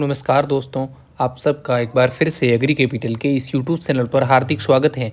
नमस्कार दोस्तों, आप सबका एक बार फिर से एग्री कैपिटल के इस यूट्यूब चैनल पर हार्दिक स्वागत है।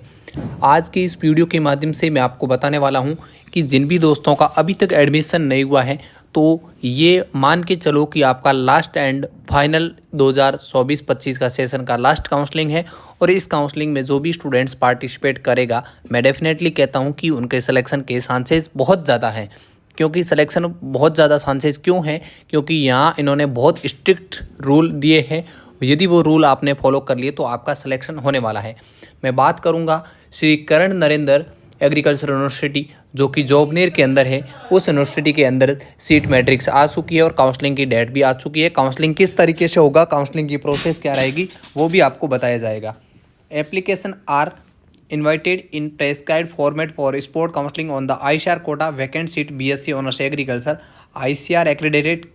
आज के इस वीडियो के माध्यम से मैं आपको बताने वाला हूं कि जिन भी दोस्तों का अभी तक एडमिशन नहीं हुआ है तो ये मान के चलो कि आपका लास्ट एंड फाइनल 2024-25 का सेशन का लास्ट काउंसलिंग है। और इस काउंसलिंग में जो भी स्टूडेंट्स पार्टिसिपेट करेगा, मैं डेफिनेटली कहता हूँ कि उनके सिलेक्शन के चांसेस बहुत ज़्यादा हैं। क्योंकि सिलेक्शन बहुत ज़्यादा चांसेस क्यों हैं? क्योंकि यहाँ इन्होंने बहुत स्ट्रिक्ट रूल दिए हैं। यदि वो रूल आपने फॉलो कर लिए तो आपका सिलेक्शन होने वाला है। मैं बात करूँगा श्री करण नरेंद्र एग्रीकल्चर यूनिवर्सिटी, जो कि जोबनेर के अंदर है। उस यूनिवर्सिटी के अंदर सीट मैट्रिक्स आ चुकी है और काउंसलिंग की डेट भी आ चुकी है। काउंसलिंग किस तरीके से होगा, काउंसलिंग की प्रोसेस क्या रहेगी, वो भी आपको बताया जाएगा। Application are invited in prescribed format for sport counseling on the ICAR quota vacant seat BSc Honours Agriculture ICAR accredited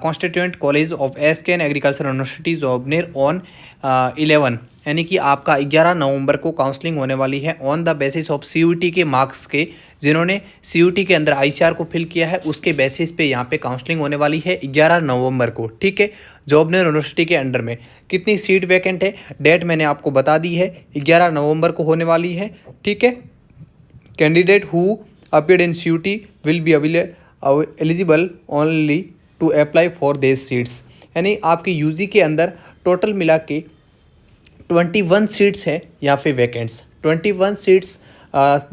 constituent college of SKN Agriculture University Jobner on 11 यानी कि आपका 11 नवंबर को काउंसलिंग होने वाली है on the basis of CUT के marks के। जिन्होंने CUT के अंदर ICAR को फिल किया है उसके बेसिस पे यहाँ पे काउंसलिंग होने वाली है 11 नवंबर को। ठीक है, जोबनेर यूनिवर्सिटी के अंडर में कितनी सीट वैकेंट है, डेट मैंने आपको बता दी है, 11 नवंबर को होने वाली है। ठीक है, candidate who appeared in CUT will be eligible only to apply for this seats. यानी आपकी UG के अंदर टोटल मिला के 21 सीट्स है या फिर वैकेंट्स। 21 सीट्स,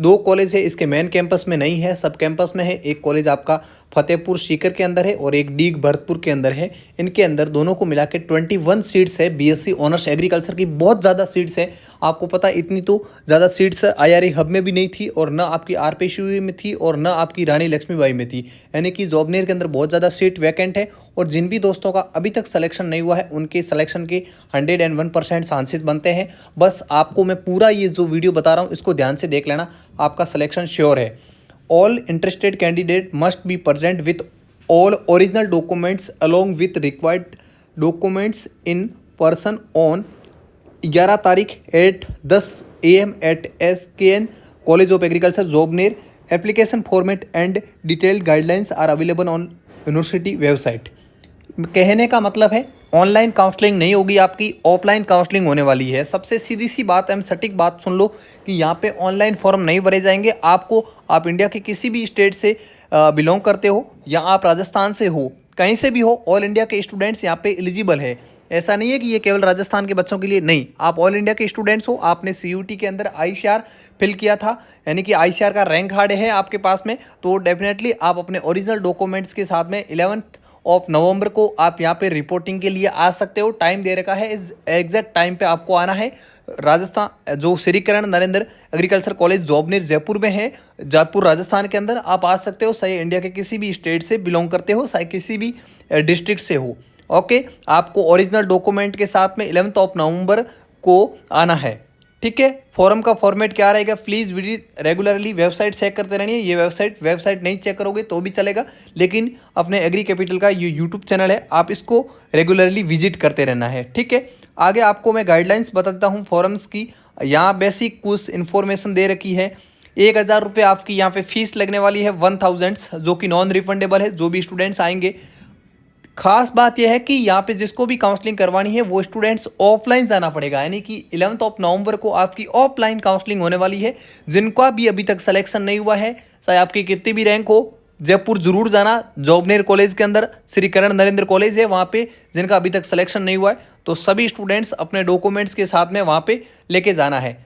दो कॉलेज है, इसके मेन कैंपस में नहीं है, सब कैंपस में है। एक कॉलेज आपका फतेहपुर सीकर के अंदर है और एक डीग भरतपुर के अंदर है। इनके अंदर दोनों को मिला के 21 सीट्स है। BSc ऑनर्स एग्रीकल्चर की बहुत ज़्यादा सीट्स है। आपको पता है इतनी तो ज़्यादा सीट्स IRA हब में भी नहीं थी और न आपकी RPSU में थी और न आपकी रानी लक्ष्मीबाई में थी। यानी कि जोबनेर के अंदर बहुत ज़्यादा सीट वैकेंट है। और जिन भी दोस्तों का अभी तक सिलेक्शन नहीं हुआ है उनके सिलेक्शन के 101% चांसेस बनते हैं। बस आपको मैं पूरा ये जो वीडियो बता रहा हूँ इसको ध्यान से देख लेना, आपका सिलेक्शन श्योर है। All interested candidate must be present with all original documents along with required documents in person on 11 तारीख at 10 AM at SKN college of agriculture Jobner. Application format and detailed guidelines are available on university website. कहने का मतलब है online counselling नहीं होगी, आपकी offline counselling होने वाली है। सबसे सीधी सी बात है, सटीक बात सुन लो कि यहाँ पे ऑनलाइन फॉर्म नहीं भरे जाएंगे। आपको, आप इंडिया के किसी भी स्टेट से बिलोंग करते हो या आप राजस्थान से हो, कहीं से भी हो, ऑल इंडिया के स्टूडेंट्स यहाँ पे एलिजिबल है। ऐसा नहीं है कि ये केवल राजस्थान के बच्चों के लिए, नहीं, आप ऑल इंडिया के स्टूडेंट्स हो। आपने CUT के अंदर ICAR फिल किया था, यानी कि ICAR का रैंक कार्ड है आपके पास में, तो डेफिनेटली आप अपने ओरिजिनल डॉक्यूमेंट्स के साथ में 11 नवंबर को आप यहाँ पे रिपोर्टिंग के लिए आ सकते हो। टाइम दे रखा है, इस एग्जैक्ट टाइम पे आपको आना है। राजस्थान जो श्री करण नरेंद्र एग्रीकल्चर कॉलेज जोबनेर जयपुर में है, जयपुर राजस्थान के अंदर आप आ सकते हो, चाहे इंडिया के किसी भी स्टेट से बिलोंग करते हो, चाहे किसी भी डिस्ट्रिक्ट से हो। ओके, आपको ओरिजिनल डॉक्यूमेंट के साथ में 11 नवंबर को आना है। ठीक है, फॉर्म का फॉर्मेट क्या रहेगा, please video regularly website check करते रहनी है। ये वेबसाइट नहीं चेक करोगे तो भी चलेगा, लेकिन अपने एग्री कैपिटल का ये यूट्यूब चैनल है, आप इसको रेगुलरली विजिट करते रहना है। ठीक है, आगे आपको मैं गाइडलाइंस बताता हूँ फॉर्म्स की। यहाँ बेसिक कुछ इन्फॉर्मेशन दे रखी है। 1000 रुपये आपकी यहाँ पे फीस लगने वाली है, 1000, जो कि नॉन रिफंडेबल है। जो भी स्टूडेंट्स आएंगे, खास बात यह है कि यहाँ पे जिसको भी काउंसलिंग करवानी है वो स्टूडेंट्स ऑफलाइन जाना पड़ेगा, यानी कि 11 नवंबर को आपकी ऑफलाइन काउंसलिंग होने वाली है। जिनका भी अभी तक सिलेक्शन नहीं हुआ है, चाहे आपकी कितनी भी रैंक हो, जयपुर जरूर जाना। जोबनेर कॉलेज के अंदर श्री करण नरेंद्र कॉलेज है, वहाँ पे जिनका अभी तक सिलेक्शन नहीं हुआ है तो सभी स्टूडेंट्स अपने डॉक्यूमेंट्स के साथ में वहाँ पे लेके जाना है।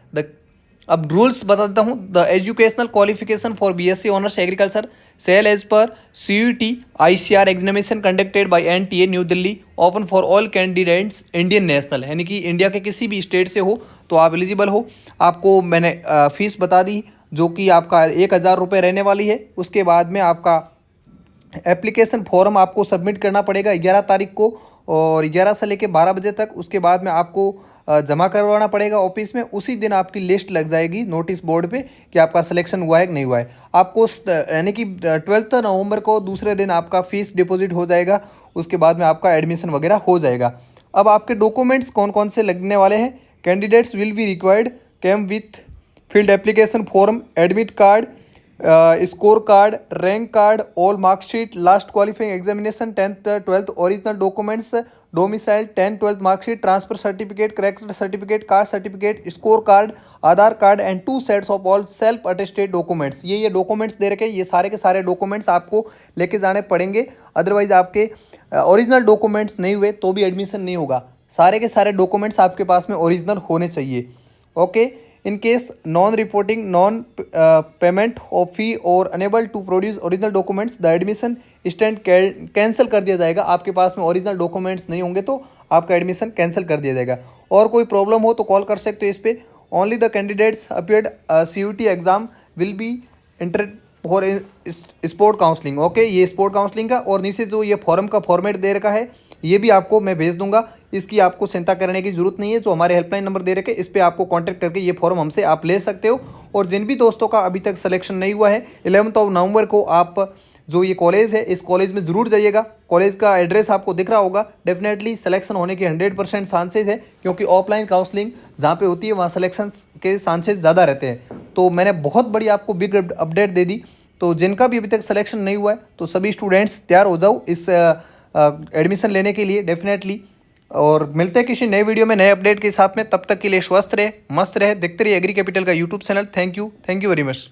अब रूल्स बताता हूँ। The educational qualification for BSc honours agriculture shall as per CUT ICAR examination conducted by NTA new Delhi open for all candidates Indian national, यानी कि इंडिया के किसी भी स्टेट से हो तो आप एलिजिबल हो। आपको मैंने फीस बता दी, जो कि आपका 1000 रुपये रहने वाली है। उसके बाद में आपका एप्लीकेशन फॉर्म आपको सबमिट करना पड़ेगा 11 तारीख को, और 11 से लेकर 12 बजे तक। उसके बाद में आपको जमा करवाना पड़ेगा ऑफिस में। उसी दिन आपकी लिस्ट लग जाएगी नोटिस बोर्ड पे कि आपका सिलेक्शन हुआ है कि नहीं हुआ है। आपको यानी कि 12 नवंबर को दूसरे दिन आपका फीस डिपॉजिट हो जाएगा। उसके बाद में आपका एडमिशन वगैरह हो जाएगा। अब आपके डॉक्यूमेंट्स कौन कौन से लगने वाले हैं। Candidates will be required come with filled application form, admit card, score card, rank card, all marksheet, last qualifying examination, 10th 12th original documents, domicile, 10th-12th marksheet, transfer certificate, character certificate, caste certificate, score card, Aadhaar card and 2 sets of all self attested documents. ये documents दे रखे, ये सारे के सारे documents आपको लेके जाने पड़ेंगे। अदरवाइज आपके ओरिजिनल डॉक्यूमेंट्स नहीं हुए तो भी एडमिशन नहीं होगा। सारे के सारे डॉक्यूमेंट्स आपके पास में ओरिजिनल होने चाहिए। Okay, in case non reporting non payment of fee और unable to produce original documents the admission stand cancel कर दिया जाएगा। आपके पास में ओरिजिनल डॉक्यूमेंट्स नहीं होंगे तो आपका एडमिशन कैंसिल कर दिया जाएगा। और कोई प्रॉब्लम हो तो कॉल कर सकते हो इस पर। Only the candidates appeared CUT exam will be inter for sport counselling. Okay, ये स्पोर्ट काउंसलिंग का, और नीचे जो ये फॉर्म का फॉर्मेट दे रखा है ये भी आपको मैं भेज दूंगा। इसकी आपको चिंता करने की जरूरत नहीं है। जो हमारे हेल्पलाइन नंबर दे रखे इस पर आपको कांटेक्ट करके ये फॉर्म हमसे आप ले सकते हो। और जिन भी दोस्तों का अभी तक सिलेक्शन नहीं हुआ है 11 नवंबर को आप जो ये कॉलेज है इस कॉलेज में ज़रूर जाइएगा। कॉलेज का एड्रेस आपको दिख रहा होगा। डेफिनेटली सिलेक्शन होने के 100% चांसेज है, क्योंकि ऑफलाइन काउंसलिंग जहाँ पे होती है वहाँ सिलेक्शन के चांसेज ज़्यादा रहते हैं। तो मैंने बहुत बड़ी आपको बिग अपडेट दे दी। तो जिनका भी अभी तक सिलेक्शन नहीं हुआ है तो सभी स्टूडेंट्स तैयार हो जाओ इस एडमिशन लेने के लिए डेफिनेटली। और मिलते हैं किसी नए वीडियो में नए अपडेट के साथ में। तब तक के लिए स्वस्थ रहे, मस्त रहे, देखते रहिए एग्री कैपिटल का YouTube channel. Thank you very much.